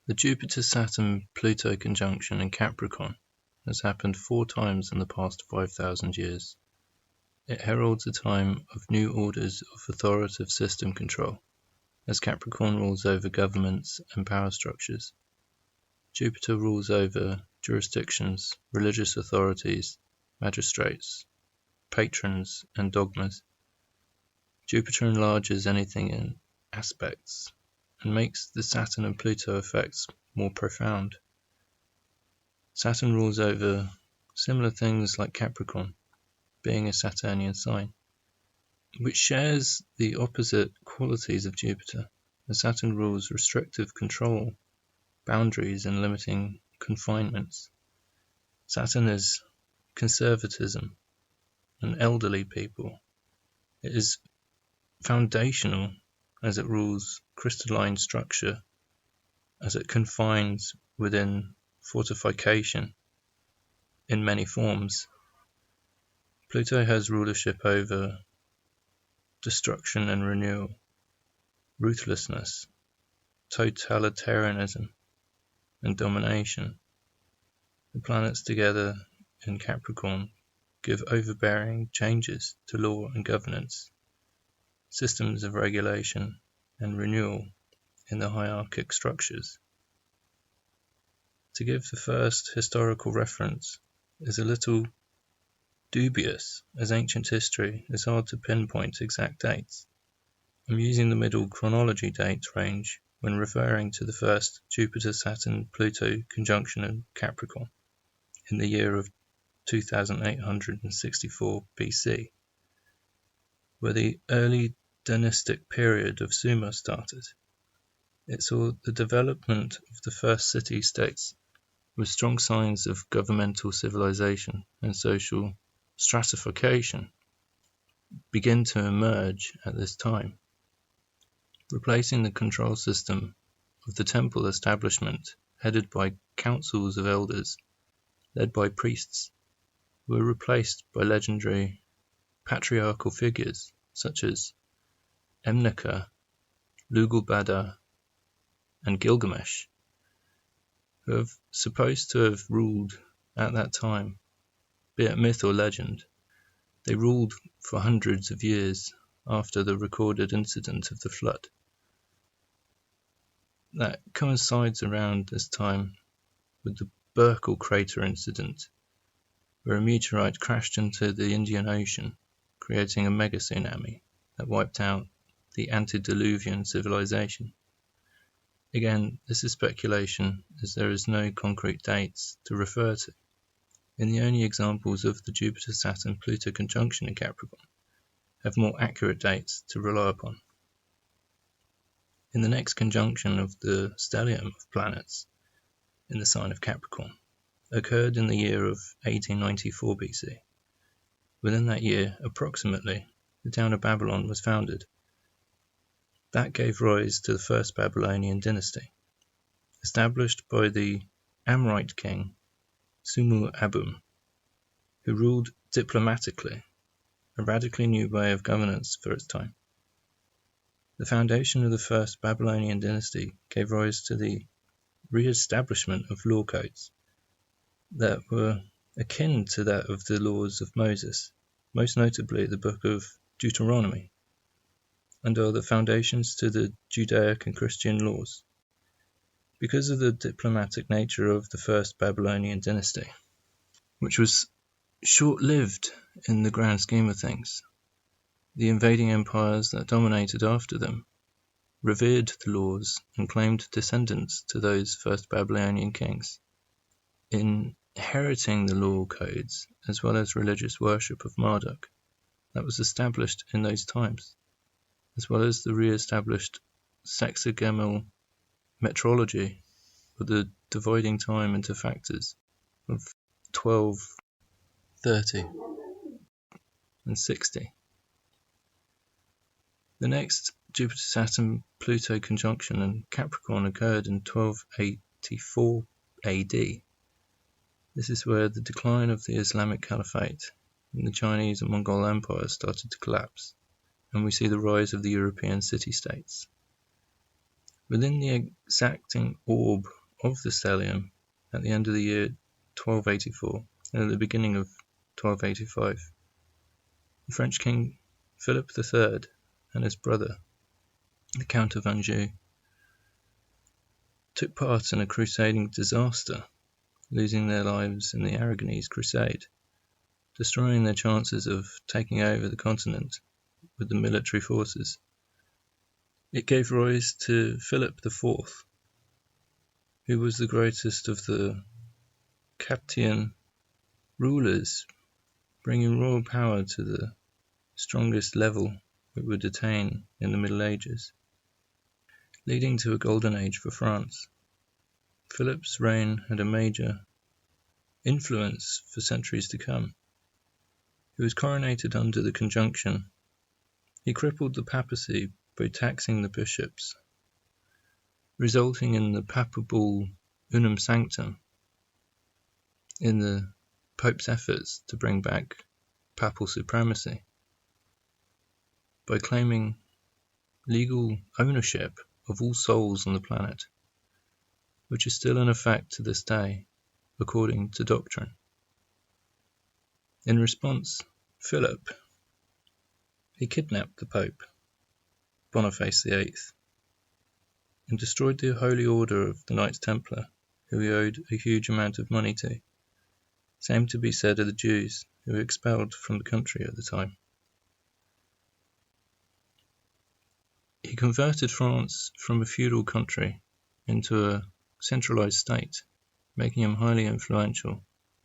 The Jupiter-Saturn Pluto conjunction in Capricorn has happened 4 times in the past 5,000 years. It heralds a time of new orders of authoritative system control, as Capricorn rules over governments and power structures. Jupiter rules over jurisdictions, religious authorities, magistrates, patrons, and dogmas. Jupiter enlarges anything in aspects and makes the Saturn and Pluto effects more profound. Saturn rules over similar things like Capricorn, being a Saturnian sign, which shares the opposite qualities of Jupiter, as Saturn rules restrictive control, boundaries, and limiting confinements. Saturn is conservatism and elderly people. It is foundational, as it rules crystalline structure, as it confines within fortification in many forms. Pluto has rulership over destruction and renewal, ruthlessness, totalitarianism, and domination. The planets together in Capricorn give overbearing changes to law and governance, systems of regulation, and renewal in the hierarchic structures. To give the first historical reference is a little dubious, as ancient history is hard to pinpoint exact dates. I'm using the middle chronology date range when referring to the first Jupiter-Saturn-Pluto conjunction in Capricorn in the year of 2864 BC, where the early dynastic period of Sumer started. It saw the development of the first city-states, with strong signs of governmental civilization and social stratification begin to emerge at this time, replacing the control system of the temple establishment headed by councils of elders led by priests, were replaced by legendary patriarchal figures such as Emneker, Lugalbada, and Gilgamesh, who are supposed to have ruled at that time. Be it myth or legend, they ruled for hundreds of years after the recorded incident of the flood. That coincides around this time with the Burkle crater incident, where a meteorite crashed into the Indian Ocean, creating a mega tsunami that wiped out the antediluvian civilization. Again, this is speculation, as there is no concrete dates to refer to, and the only examples of the Jupiter-Saturn-Pluto conjunction in Capricorn have more accurate dates to rely upon. In the next conjunction of the stellium of planets in the sign of Capricorn occurred in the year of 1894 BC. Within that year, approximately, the town of Babylon was founded. That gave rise to the first Babylonian dynasty, established by the Amorite king Sumu-Abum, who ruled diplomatically, a radically new way of governance for its time. The foundation of the first Babylonian dynasty gave rise to the re-establishment of law codes that were akin to that of the laws of Moses, most notably the book of Deuteronomy, and are the foundations to the Judaic and Christian laws. Because of the diplomatic nature of the first Babylonian dynasty, which was short-lived in the grand scheme of things, the invading empires that dominated after them revered the laws and claimed descendants to those first Babylonian kings. Inheriting the law codes as well as religious worship of Marduk that was established in those times, as well as the re-established sexagemal metrology, with the dividing time into factors of 12, 30, and 60. The next Jupiter-Saturn Pluto conjunction in Capricorn occurred in 1284 AD. This is where the decline of the Islamic Caliphate in the Chinese and Mongol empires started to collapse, and we see the rise of the European city-states. Within the exacting orb of the stellium, at the end of the year 1284 and at the beginning of 1285, the French king Philip III and his brother, the Count of Anjou, took part in a crusading disaster, losing their lives in the Aragonese Crusade, destroying their chances of taking over the continent with the military forces. It gave rise to Philip IV, who was the greatest of the Capetian rulers, bringing royal power to the strongest level it would attain in the Middle Ages, leading to a golden age for France. Philip's reign had a major influence for centuries to come. He was coronated under the conjunction. He crippled the papacy by taxing the bishops, resulting in the papal bull Unum Sanctum in the Pope's efforts to bring back papal supremacy by claiming legal ownership of all souls on the planet, which is still in effect to this day, according to doctrine. In response, Philip, he kidnapped the Pope, Boniface VIII, and destroyed the Holy Order of the Knights Templar, who he owed a huge amount of money to. Same to be said of the Jews, who were expelled from the country at the time. He converted France from a feudal country into a centralized state, making him highly influential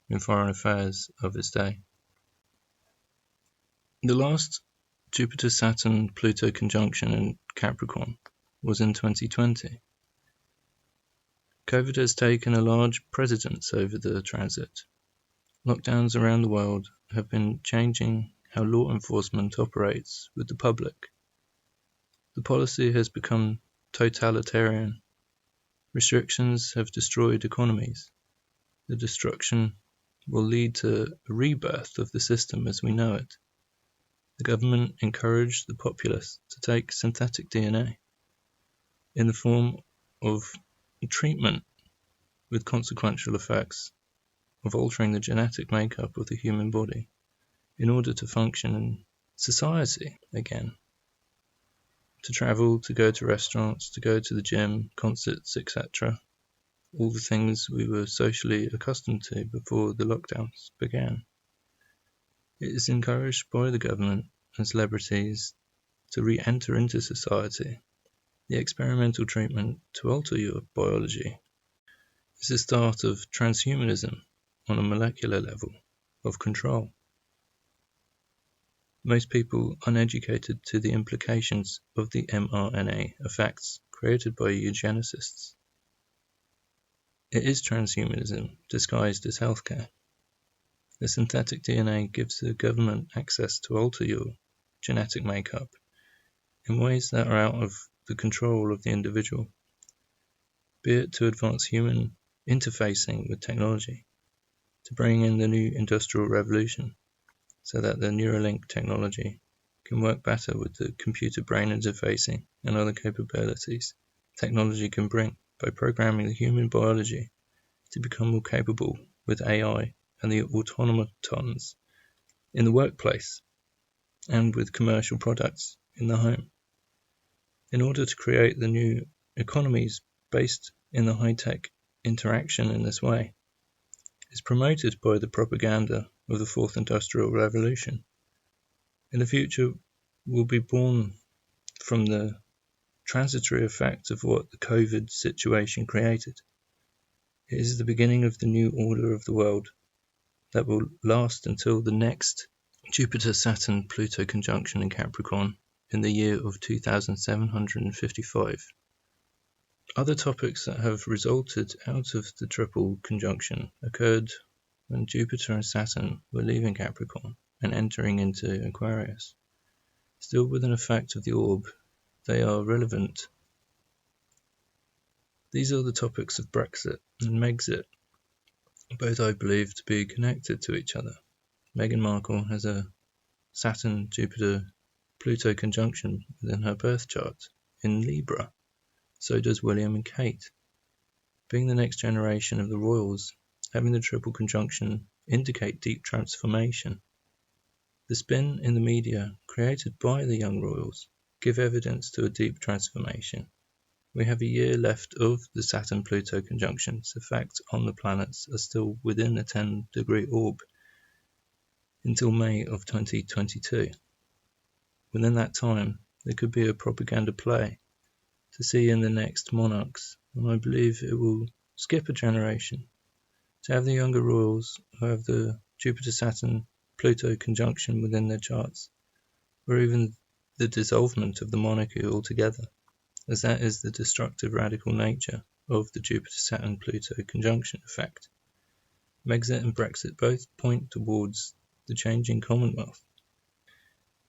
in foreign affairs of his day. The last Jupiter-Saturn Pluto conjunction in Capricorn was in 2020. COVID has taken a large precedence over the transit. Lockdowns around the world have been changing how law enforcement operates with the public. The policy has become totalitarian. Restrictions have destroyed economies. The destruction will lead to a rebirth of the system as we know it. The government encouraged the populace to take synthetic DNA in the form of treatment with consequential effects of altering the genetic makeup of the human body in order to function in society again. To travel, to go to restaurants, to go to the gym, concerts, etc. All the things we were socially accustomed to before the lockdowns began. It is encouraged by the government and celebrities to re-enter into society. The experimental treatment to alter your biology is the start of transhumanism on a molecular level of control. Most people uneducated to the implications of the mRNA effects created by eugenicists. It is transhumanism disguised as healthcare. The synthetic DNA gives the government access to alter your genetic makeup in ways that are out of the control of the individual, be it to advance human interfacing with technology, to bring in the new industrial revolution, so that the Neuralink technology can work better with the computer brain interfacing and other capabilities technology can bring by programming the human biology to become more capable with AI and the automatons in the workplace and with commercial products in the home. In order to create the new economies based in the high-tech interaction in this way, is promoted by the propaganda of the Fourth Industrial Revolution. In the future will be born from the transitory effect of what the COVID situation created. It is the beginning of the new order of the world that will last until the next Jupiter-Saturn-Pluto conjunction in Capricorn in the year of 2755. Other topics that have resulted out of the triple conjunction occurred when Jupiter and Saturn were leaving Capricorn and entering into Aquarius. Still with an effect of the orb, they are relevant. These are the topics of Brexit and Megxit, both I believe to be connected to each other. Meghan Markle has a Saturn-Jupiter-Pluto conjunction within her birth chart in Libra, So does William and Kate. Being the next generation of the royals, having the triple conjunction indicate deep transformation. The spin in the media created by the young royals give evidence to a deep transformation. We have a year left of the Saturn Pluto conjunction's effect on the planets are still within a 10-degree orb until May of 2022. Within that time, there could be a propaganda play to see in the next monarchs, and I believe it will skip a generation to have the younger royals who have the Jupiter-Saturn-Pluto conjunction within their charts, or even the dissolvement of the monarchy altogether, as that is the destructive radical nature of the Jupiter-Saturn-Pluto conjunction effect. Megxit and Brexit both point towards the changing Commonwealth.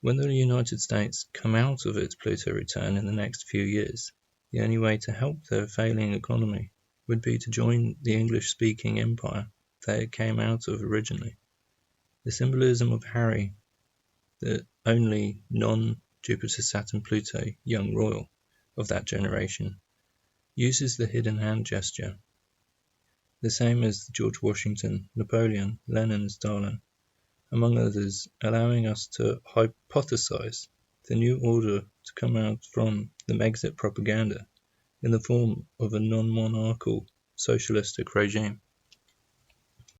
When the United States come out of its Pluto return in the next few years, the only way to help their failing economy would be to join the English-speaking empire that it came out of originally. The symbolism of Harry, the only non-Jupiter-Saturn-Pluto young royal of that generation, uses the hidden hand gesture, the same as George Washington, Napoleon, Lenin and Stalin, among others, allowing us to hypothesize the new order to come out from the Megxit propaganda in the form of a non-monarchical socialistic regime.